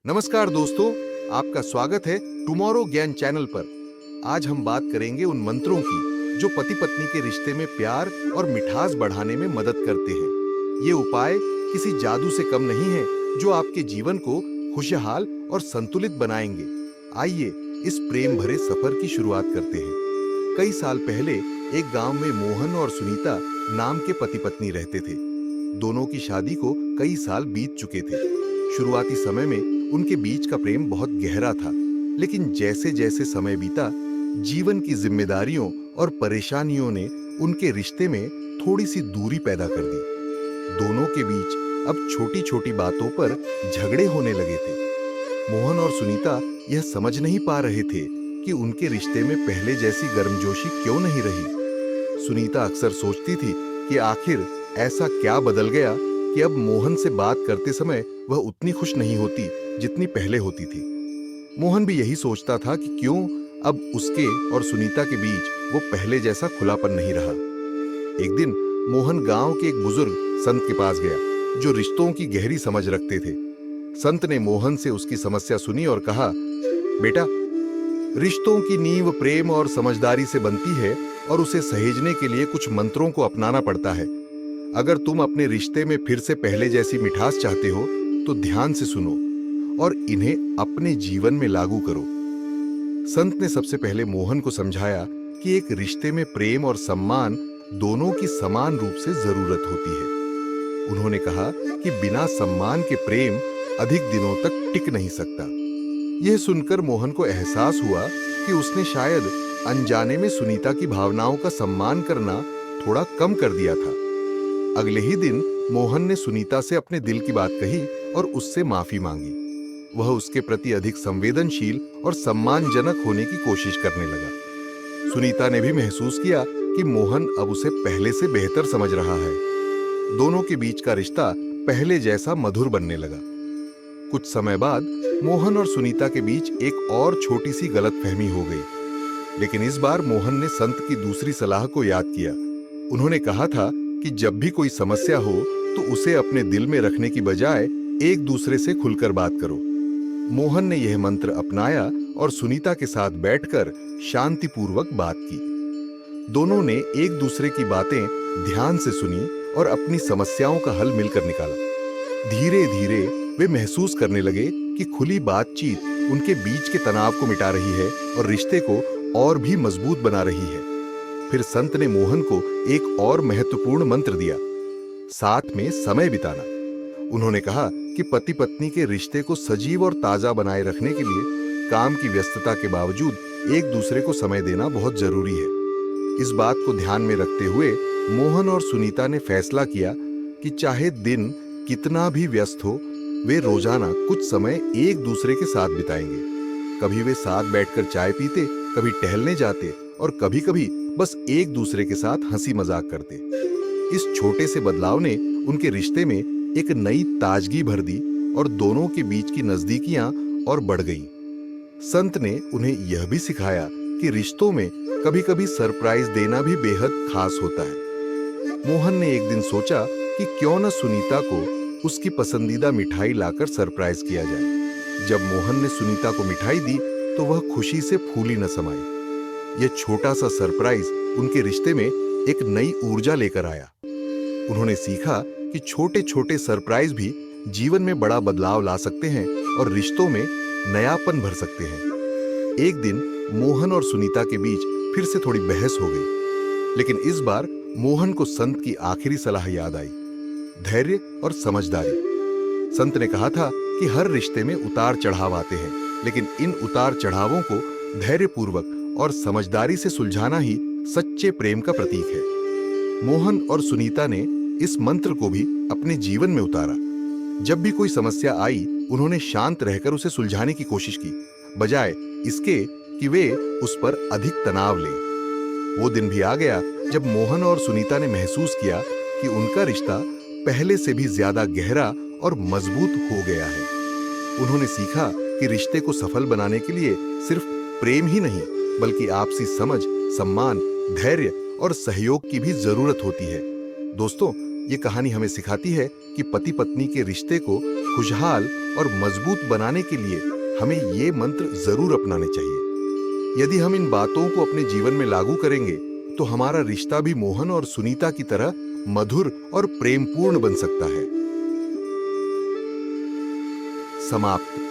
नमस्कार दोस्तों, आपका स्वागत है टुमारो ज्ञान चैनल पर। आज हम बात करेंगे उन मंत्रों की जो पति पत्नी के रिश्ते में प्यार और मिठास बढ़ाने में मदद करते हैं। ये उपाय किसी जादू से कम नहीं है जो आपके जीवन को खुशहाल और संतुलित बनाएंगे। आइए इस प्रेम भरे सफर की शुरुआत करते हैं। कई साल पहले एक गांव में मोहन और सुनीता नाम के पति पत्नी रहते थे। दोनों की शादी को कई साल बीत चुके थे। शुरुआती समय में उनके बीच का प्रेम बहुत गहरा था, लेकिन जैसे जैसे समय बीता, जीवन की जिम्मेदारियों और परेशानियों ने उनके रिश्ते में थोड़ी सी दूरी पैदा कर दी। दोनों के बीच अब छोटी छोटी बातों पर झगड़े होने लगे थे। मोहन और सुनीता यह समझ नहीं पा रहे थे कि उनके रिश्ते में पहले जैसी गर्मजोशी क्यों नहीं रही। सुनीता अक्सर सोचती थी कि आखिर ऐसा क्या बदल गया कि अब मोहन से बात करते समय वह उतनी खुश नहीं होती जितनी पहले होती थी। मोहन भी यही सोचता था कि क्यों अब उसके और सुनीता के बीच वो पहले जैसा खुलापन नहीं रहा। एक दिन मोहन गांव के एक बुजुर्ग संत के पास गया जो रिश्तों की गहरी समझ रखते थे। संत ने मोहन से उसकी समस्या सुनी और कहा, बेटा, रिश्तों की नींव प्रेम और समझदारी से बनती है और उसे सहेजने के लिए कुछ मंत्रों को अपनाना पड़ता है। अगर तुम अपने रिश्ते में फिर से पहले जैसी मिठास चाहते हो तो ध्यान से सुनो और इन्हें अपने जीवन में लागू करो। संत ने सबसे पहले मोहन को समझाया कि एक रिश्ते में प्रेम और सम्मान दोनों की समान रूप से जरूरत होती है। उन्होंने कहा कि बिना सम्मान के प्रेम अधिक दिनों तक टिक नहीं सकता। यह सुनकर मोहन को एहसास हुआ कि उसने शायद अनजाने में सुनीता की भावनाओं का सम्मान करना थोड़ा कम कर दिया था। अगले ही दिन मोहन ने सुनीता से अपने दिल की बात कही और उससे माफी मांगी। वह उसके प्रति अधिक संवेदनशील और सम्मानजनक होने की कोशिश करने लगा। सुनीता ने भी महसूस किया कि मोहन अब उसे पहले से बेहतर समझ रहा है। दोनों के बीच का रिश्ता पहले जैसा मधुर बनने लगा। कुछ समय बाद मोहन और सुनीता के बीच एक और छोटी सी गलतफहमी हो गई, लेकिन इस बार मोहन ने संत की दूसरी सलाह को याद किया। उन्होंने कहा था कि जब भी कोई समस्या हो तो उसे अपने दिल में रखने की बजाय एक दूसरे से खुलकर बात करो। मोहन ने यह मंत्र अपनाया और सुनीता के साथ बैठकर शांतिपूर्वक बात की। दोनों ने एक दूसरे की बातें ध्यान से सुनी और अपनी समस्याओं का हल मिलकर निकाला। धीरे धीरे वे महसूस करने लगे कि खुली बातचीत उनके बीच के तनाव को मिटा रही है और रिश्ते को और भी मजबूत बना रही है। फिर संत ने मोहन को एक और महत्वपूर्ण मंत्र दिया, साथ में समय बिताना। उन्होंने कहा कि पति पत्नी के रिश्ते को सजीव और ताजा बनाए रखने के लिए काम की व्यस्तता के बावजूद एक दूसरे को समय देना बहुत जरूरी है। इस बात को ध्यान में रखते हुए मोहन और सुनीता ने फैसला किया कि चाहे दिन कितना भी व्यस्त हो, वे रोजाना कुछ समय एक दूसरे के साथ बिताएंगे। कभी वे साथ बैठकर चाय पीते, कभी टहलने जाते और कभी कभी बस एक दूसरे के साथ हंसी मजाक करते। इस छोटे से बदलाव ने उनके रिश्ते में एक नई ताजगी भर दी और दोनों के बीच की नजदीकियां और बढ़ गईं। संत ने उन्हें यह भी सिखाया कि रिश्तों में कभी कभी सरप्राइज देना भी बेहद खास होता है। मोहन ने एक दिन सोचा कि क्यों न सुनीता को उसकी पसंदीदा मिठाई लाकर सरप्राइज किया जाए। जब मोहन ने सुनीता को मिठाई दी तो वह खुशी से फूली न समाई। यह छोटा सा सरप्राइज उनके रिश्ते में एक नई ऊर्जा लेकर आया। उन्होंने सीखा कि छोटे छोटे सरप्राइज भी जीवन में बड़ा बदलाव ला सकते हैं और रिश्तों में नयापन भर सकते हैं। एक दिन मोहन और सुनीता के बीच फिर से थोड़ी बहस हो गई, लेकिन इस बार मोहन को संत की आखिरी सलाह याद आई, धैर्य और समझदारी। संत ने कहा था कि हर रिश्ते में उतार चढ़ाव आते हैं, लेकिन इन उतार चढ़ावों को धैर्यपूर्वक और समझदारी से सुलझाना ही सच्चे प्रेम का प्रतीक है। मोहन और सुनीता ने इस मंत्र को भी अपने जीवन में उतारा। जब भी कोई समस्या आई, उन्होंने शांत रहकर उसे सुलझाने की कोशिश की, बजाय इसके कि वे उस पर अधिक तनाव लें। वो दिन भी आ गया जब मोहन और सुनीता ने महसूस किया कि उनका रिश्ता पहले से भी ज्यादा गहरा और मजबूत हो गया है। उन्होंने सीखा कि रिश्ते को सफल बनाने के लिए सिर्फ प्रेम ही नहीं, बल्कि आपसी समझ, सम्मान, धैर्य और सहयोग की भी जरूरत होती है। दोस्तों, ये कहानी हमें सिखाती है कि पति पत्नी के रिश्ते को खुशहाल और मजबूत बनाने के लिए हमें ये मंत्र जरूर अपनाने चाहिए। यदि हम इन बातों को अपने जीवन में लागू करेंगे तो हमारा रिश्ता भी मोहन और सुनीता की तरह मधुर और प्रेमपूर्ण बन सकता है। समाप्त।